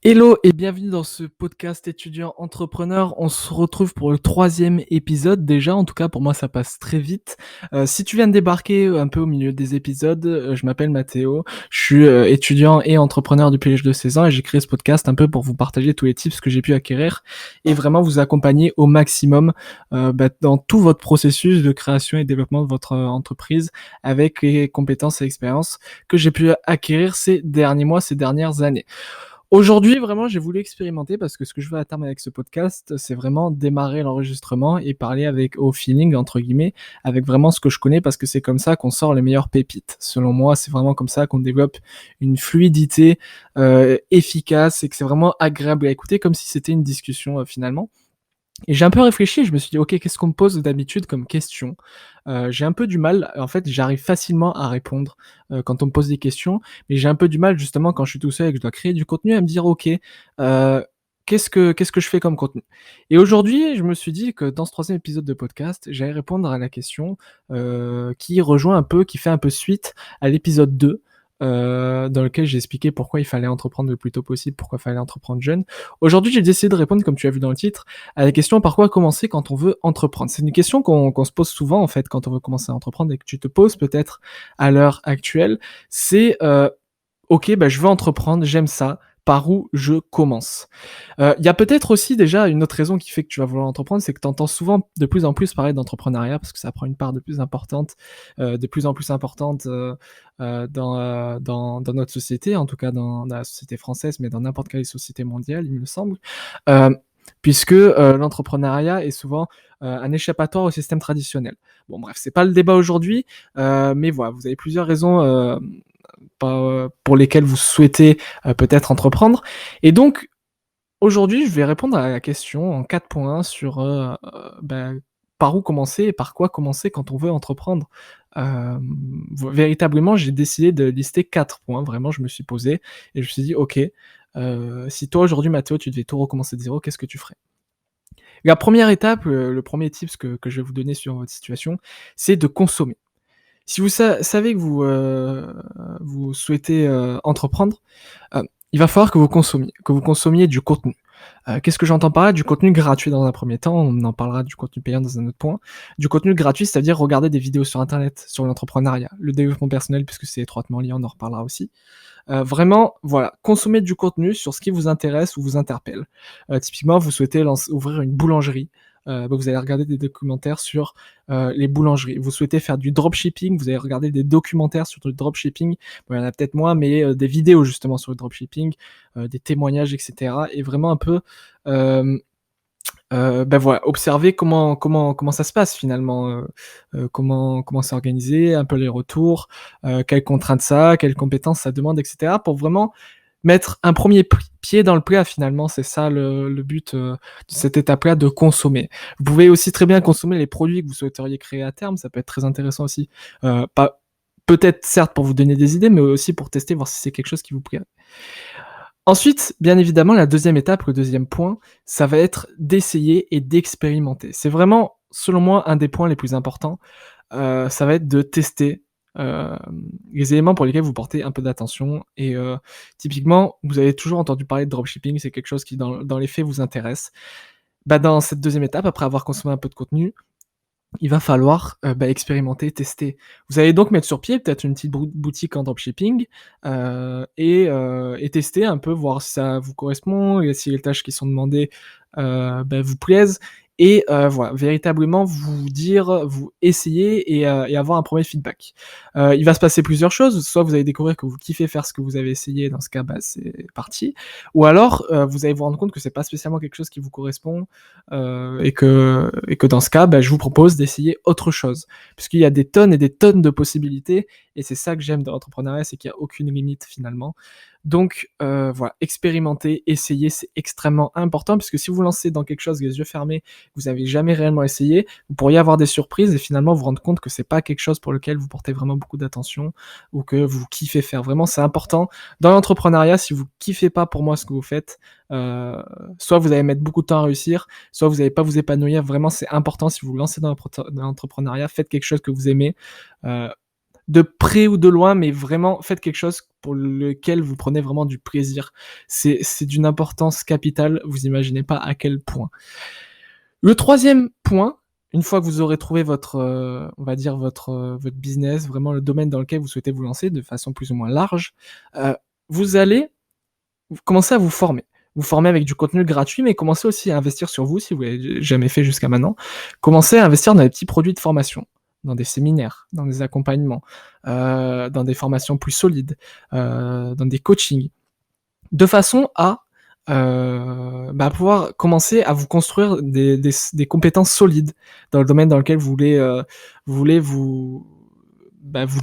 Hello et bienvenue dans ce podcast étudiant entrepreneur. On se retrouve pour le 3e épisode déjà, en tout cas pour moi ça passe très vite. Si tu viens de débarquer un peu au milieu des épisodes, je m'appelle Mathéo, je suis étudiant et entrepreneur depuis l'âge de 16 ans et j'ai créé ce podcast un peu pour vous partager tous les tips que j'ai pu acquérir et vraiment vous accompagner au maximum dans tout votre processus de création et développement de votre entreprise avec les compétences et expériences que j'ai pu acquérir ces derniers mois, ces dernières années. Aujourd'hui, vraiment, j'ai voulu expérimenter parce que ce que je veux à terme avec ce podcast, c'est vraiment démarrer l'enregistrement et parler au feeling, entre guillemets, avec vraiment ce que je connais parce que c'est comme ça qu'on sort les meilleures pépites. Selon moi, c'est vraiment comme ça qu'on développe une fluidité efficace et que c'est vraiment agréable à écouter comme si c'était une discussion finalement. Et j'ai un peu réfléchi, je me suis dit: «OK, qu'est-ce qu'on me pose d'habitude comme question?» J'ai un peu du mal, en fait, j'arrive facilement à répondre, quand on me pose des questions, mais j'ai un peu du mal justement quand je suis tout seul et que je dois créer du contenu à me dire: «OK, qu'est-ce que je fais comme contenu?» Et aujourd'hui, je me suis dit que dans ce 3e épisode de podcast, j'allais répondre à la question, qui fait un peu suite à l'épisode 2, dans lequel j'ai expliqué pourquoi il fallait entreprendre le plus tôt possible, pourquoi il fallait entreprendre jeune. Aujourd'hui, j'ai décidé de répondre, comme tu as vu dans le titre, à la question par quoi commencer quand on veut entreprendre. C'est une question qu'on se pose souvent en fait quand on veut commencer à entreprendre et que tu te poses peut-être à l'heure actuelle. C'est OK, bah, je veux entreprendre, j'aime ça. Par où je commence? Il y a peut-être aussi déjà une autre raison qui fait que tu vas vouloir entreprendre, c'est que tu entends souvent de plus en plus parler d'entrepreneuriat parce que ça prend une part de plus en plus importante, dans notre société, en tout cas dans la société française, mais dans n'importe quelle société mondiale, il me semble. Hem, puisque, l'entrepreneuriat est souvent, un échappatoire au système traditionnel. Bon bref, c'est pas le débat aujourd'hui, mais voilà, vous avez plusieurs raisons, pour lesquelles vous souhaitez, peut-être entreprendre et donc aujourd'hui, je vais répondre à la question en 4 points sur, par où commencer et par quoi commencer quand on veut entreprendre. Véritablement, j'ai décidé de lister 4 points, vraiment, je me suis posé et je me suis dit: «OK, si toi aujourd'hui, Mathéo, tu devais tout recommencer de zéro, qu'est-ce que tu ferais?» La première étape, le 1er tips que je vais vous donner sur votre situation, c'est de consommer. Si vous savez que vous souhaitez, entreprendre, il va falloir que vous consommiez du contenu. Qu'est-ce que j'entends par là? Du contenu gratuit dans un premier temps, on en parlera du contenu payant dans un autre point. Du contenu gratuit, c'est-à-dire regarder des vidéos sur internet, sur l'entrepreneuriat, le développement personnel puisque c'est étroitement lié, on en reparlera aussi. Vraiment, voilà, consommer du contenu sur ce qui vous intéresse ou vous interpelle. Typiquement, vous souhaitez ouvrir une boulangerie, vous allez regarder des documentaires sur, les boulangeries. Vous souhaitez faire du dropshipping, vous allez regarder des documentaires sur le dropshipping. Bon, il y en a peut-être moins, mais des vidéos justement sur le dropshipping, des témoignages et cetera et vraiment un peu, hem voilà, observer comment ça se passe finalement, comment c'est organisé, un peu les retours, quelles contraintes ça a, quelles compétences ça demande et cetera, pour vraiment mettre un premier pied dans le plat finalement. C'est ça le but, de cette étape-là, de consommer. Vous pouvez aussi très bien consommer les produits que vous souhaiteriez créer à terme, ça peut être très intéressant aussi. Pas peut-être certes pour vous donner des idées, mais aussi pour tester, voir si c'est quelque chose qui vous plairait. Ensuite, bien évidemment, la deuxième étape, le deuxième point, ça va être d'essayer et d'expérimenter. C'est vraiment, selon moi, un des points les plus importants. Ça va être de tester, les éléments pour lesquels vous portez un peu d'attention et typiquement, vous avez toujours entendu parler de dropshipping, c'est quelque chose qui dans les faits vous intéresse. Bah, dans cette deuxième étape, après avoir consommé un peu de contenu, il va falloir, expérimenter, tester. Vous allez donc mettre sur pied peut-être une petite boutique en dropshipping, et tester un peu, voir si ça vous correspond et si les tâches qui sont demandées, vous plaisent et voilà, véritablement vous essayer et avoir un premier feedback. Il va se passer plusieurs choses, soit vous allez découvrir que vous kiffez faire ce que vous avez essayé, dans ce cas, bah, c'est parti. Ou alors, vous allez vous rendre compte que c'est pas spécialement quelque chose qui vous correspond, et que dans ce cas, bah, je vous propose d'essayer autre chose. Puisqu'il y a des tonnes et des tonnes de possibilités et c'est ça que j'aime dans l'entrepreneuriat, c'est qu'il y a aucune limite finalement. Donc voilà, expérimenter, essayer, c'est extrêmement important puisque si vous vous lancez dans quelque chose les yeux fermés, vous avez jamais réellement essayé, vous pourriez avoir des surprises et finalement vous rendre compte que c'est pas quelque chose pour lequel vous portez vraiment beaucoup d'attention ou que vous kiffez faire. Vraiment, c'est important. Dans l'entrepreneuriat, si vous kiffez pas pour moi ce que vous faites, heu, soit vous allez mettre beaucoup de temps à réussir, soit vous allez pas vous épanouir. Vraiment, c'est important si vous vous lancez dans l'entrepreneuriat, faites quelque chose que vous aimez. Heu, de près ou de loin, mais vraiment faites quelque chose pour lequel vous prenez vraiment du plaisir. C'est d'une importance capitale, vous imaginez pas à quel point. Le troisième point, une fois que vous aurez trouvé votre, on va dire votre business, vraiment le domaine dans lequel vous souhaitez vous lancer de façon plus ou moins large, heu, vous allez commencer à vous former. Vous former avec du contenu gratuit, mais commencez aussi à investir sur vous si vous l'avez jamais fait jusqu'à maintenant. Commencez à investir dans des petits produits de formation, dans des séminaires, dans des accompagnements, dans des formations plus solides, dans des coachings. De façon à, pouvoir commencer à vous construire des compétences solides dans le domaine dans lequel vous voulez vous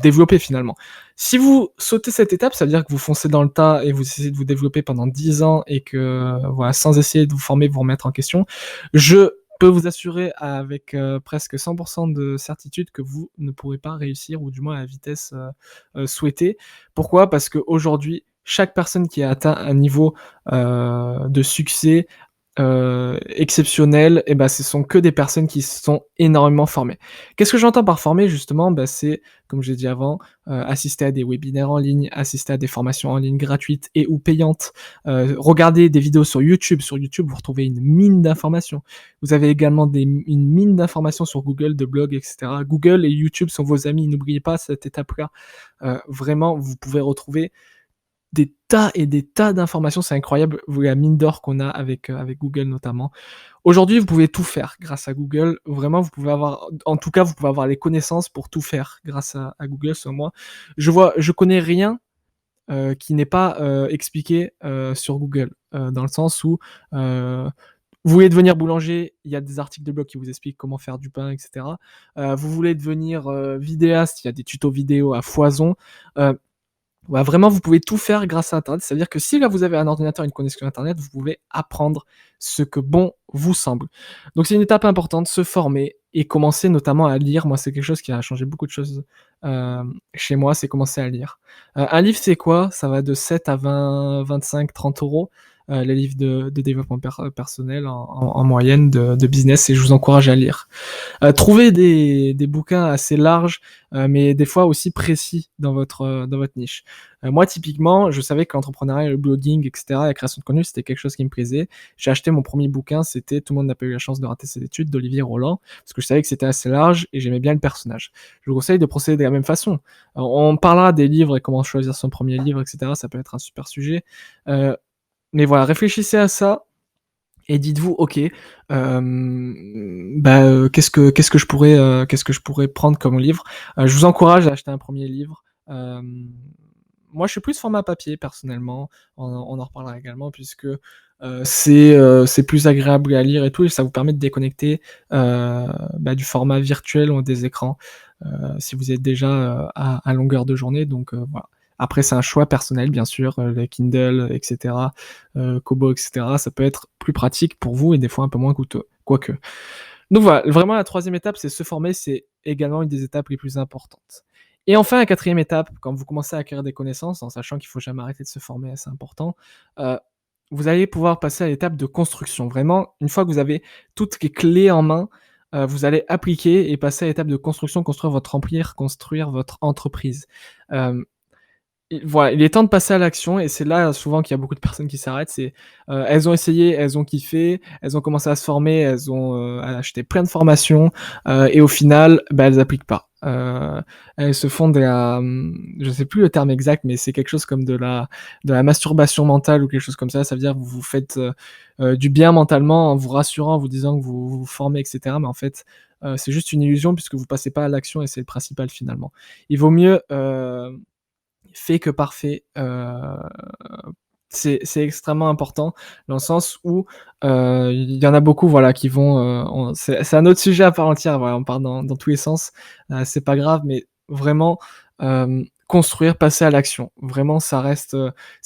développer finalement. Si vous sautez cette étape, ça veut dire que vous foncez dans le tas et vous essayez de vous développer pendant 10 ans et que, voilà, sans essayer de vous former, vous remettre en question. Je peux vous assurer avec, presque 100 de certitude que vous ne pourrez pas réussir ou du moins à la vitesse, souhaitée. Pourquoi? Parce qu'aujourd'hui, chaque personne qui a atteint un niveau, de succès, exceptionnel et ben, ce sont que des personnes qui se sont énormément formées. Qu'est-ce que j'entends par former justement? Bah, c'est, comme j'ai dit avant, assister à des webinaires en ligne, assister à des formations en ligne gratuites et ou payantes, regarder des vidéos sur YouTube. Sur YouTube, vous retrouvez une mine d'informations. Vous avez également une mine d'informations sur Google, de blogs et cetera. Google et YouTube sont vos amis, n'oubliez pas cette étape-là. Vraiment, vous pouvez retrouver des tas et des tas d'informations, c'est incroyable, la mine d'or qu'on a avec Google notamment. Aujourd'hui, vous pouvez tout faire grâce à Google. Vraiment, vous pouvez avoir en tout cas, vous pouvez avoir les connaissances pour tout faire grâce à Google, selon moi. Je connais rien, qui n'est pas, expliqué, sur Google, dans le sens où, vous voulez devenir boulanger, il y a des articles de blog qui vous expliquent comment faire du pain et cetera. Vous voulez devenir, vidéaste, il y a des tutos vidéo à foison. Heu Ouais, vraiment, vous pouvez tout faire grâce à internet. Ça veut dire que si là, vous avez un ordinateur et une connexion internet, vous pouvez apprendre ce que bon vous semble. Donc c'est une étape importante, se former et commencer notamment à lire. Moi, c'est quelque chose qui a changé beaucoup de choses, chez moi, c'est commencer à lire. Un livre, c'est quoi? Ça va de 7 à 20, 25, 30 €, les livres de développement personnel en moyenne de business et je vous encourage à lire. Trouver des bouquins assez larges, mais des fois aussi précis dans votre niche. Moi, typiquement, je savais que l'entrepreneuriat, le blogging, et cetera, la création de contenu, c'était quelque chose qui me plaisait. J'ai acheté mon premier bouquin, c'était Tout le monde n'a pas eu la chance de rater ses études d'Olivier Roland, parce que je savais que c'était assez large et j'aimais bien le personnage. Je vous conseille de procéder de la même façon. On parlera des livres et comment choisir son premier livre, et cetera, ça peut être un super sujet. Mais voilà, réfléchissez à ça et dites-vous: «OK, qu'est-ce que je pourrais prendre comme livre?» Je vous encourage à acheter un premier livre. Moi, je suis plus format papier personnellement, on en reparlera également puisque, c'est plus agréable à lire et tout et ça vous permet de déconnecter, du format virtuel ou des écrans, si vous êtes déjà, à longueur de journée donc voilà. Après c'est un choix personnel bien sûr, les Kindle et cetera, Kobo et cetera, ça peut être plus pratique pour vous et des fois un peu moins coûteux, quoique. Donc voilà, vraiment la troisième étape, c'est se former, c'est également une des étapes les plus importantes. Et enfin, la quatrième étape, quand vous commencez à acquérir des connaissances, en sachant qu'il faut jamais arrêter de se former, c'est important, heu, vous allez pouvoir passer à l'étape de construction. Vraiment, une fois que vous avez toutes les clés en main, vous allez appliquer et passer à l'étape de construction, construire votre empire, construire votre entreprise. Hem Et voilà, il est temps de passer à l'action et c'est là souvent qu'il y a beaucoup de personnes qui s'arrêtent. Elles ont essayé, elles ont kiffé, elles ont commencé à se former, elles ont, acheté plein de formations, et au final, elles appliquent pas. Elles se font je sais plus le terme exact, mais c'est quelque chose comme de la masturbation mentale ou quelque chose comme ça. Ça veut dire que vous vous faites, du bien mentalement en vous rassurant, en vous disant que vous vous formez et cetera, mais en fait, c'est juste une illusion puisque vous passez pas à l'action et c'est le principal finalement. Il vaut mieux, fait que parfait, c'est extrêmement important dans le sens où, il y en a beaucoup, voilà, qui vont, c'est un autre sujet à part entière, voilà, on part dans tous les sens, c'est pas grave, mais vraiment, construire, passer à l'action. Vraiment, ça reste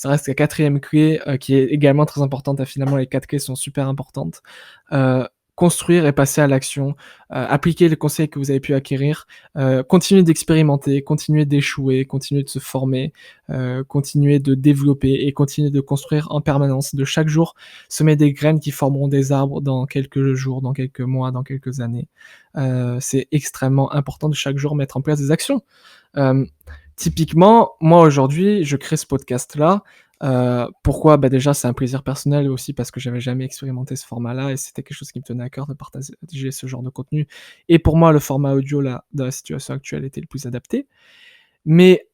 la quatrième clé, qui est également très importante, finalement les 4 clés sont super importantes. Heu, construire et passer à l'action, appliquer les conseils que vous avez pu acquérir, continuer d'expérimenter, continuer d'échouer, continuer de se former, continuer de développer et continuer de construire en permanence. De chaque jour, semer des graines qui formeront des arbres dans quelques jours, dans quelques mois, dans quelques années. C'est extrêmement important de chaque jour mettre en place des actions. Hem, Typiquement, moi aujourd'hui, je crée ce podcast-là. Pourquoi? Bah, déjà, c'est un plaisir personnel et aussi parce que j'avais jamais expérimenté ce format-là et c'était quelque chose qui me tenait à cœur de partager ce genre de contenu et pour moi, le format audio là, dans la situation actuelle, était le plus adapté. Mais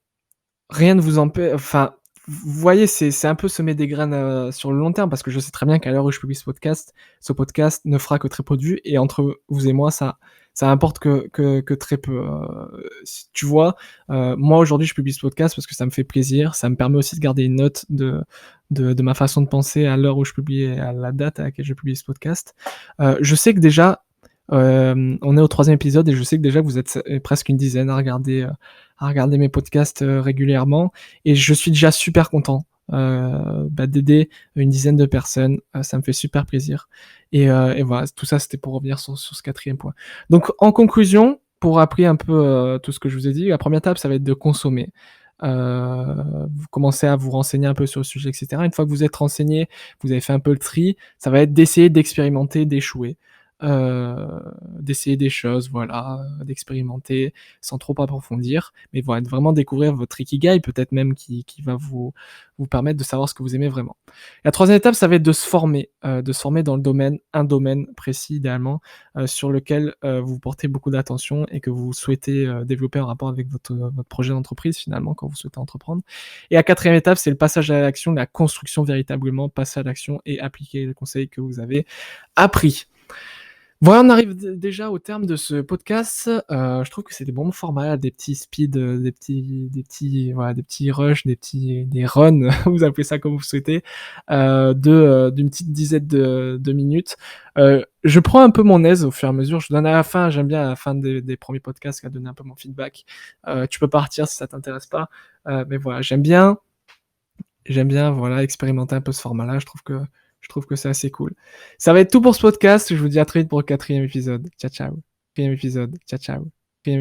rien ne vous empê enfin, vous voyez, c'est un peu semer des graines, sur le long terme parce que je sais très bien qu'à l'heure où je publie ce podcast ne fera que très peu de vues et entre vous et moi, ça importe que très peu, si tu vois? Moi, aujourd'hui, je publie ce podcast parce que ça me fait plaisir, ça me permet aussi de garder une note de ma façon de penser à l'heure où je publie et à la date à laquelle je publie ce podcast. Je sais que déjà, on est au 3e épisode et je sais que déjà vous êtes presque une dizaine à regarder mes podcasts, régulièrement et je suis déjà super content, d'aider une dizaine de personnes, ça me fait super plaisir et voilà, tout ça, c'était pour revenir sur ce 4e point. Donc en conclusion, pour rappeler un peu, tout ce que je vous ai dit, la 1re étape, ça va être de consommer. Vous commencez à vous renseigner un peu sur le sujet et cetera. Une fois que vous êtes renseigné, vous avez fait un peu le tri, ça va être d'essayer d'expérimenter, d'échouer, heu, d'essayer des choses, voilà, d'expérimenter sans trop approfondir, mais voilà, de vraiment découvrir votre ikigai, peut-être même qui va vous permettre de savoir ce que vous aimez vraiment. La 3e étape, ça va être de se former dans le domaine un domaine précis idéalement, sur lequel, vous portez beaucoup d'attention et que vous souhaitez, développer en rapport avec votre projet d'entreprise finalement, quand vous souhaitez entreprendre. Et la 4e étape, c'est le passage à l'action, la construction véritablement, passer à l'action et appliquer les conseils que vous avez appris. Voilà, on arrive déjà au terme de ce podcast. Je trouve que c'est des bons formats, des petits speed, des petits rushs, des runs, vous appelez ça comme vous souhaitez, d'une petite dizaine de minutes. Je prends un peu mon aise au fur et à mesure. Je donne à la fin, j'aime bien à la fin des premiers podcasts à donner un peu mon feedback. Tu peux partir si ça t'intéresse pas, mais voilà, j'aime bien, voilà, expérimenter un peu ce format-là. Je trouve que c'est assez cool. Ça va être tout pour ce podcast. Je vous dis à très vite pour le 4e épisode. Ciao, ciao. 4e épisode. Ciao, ciao.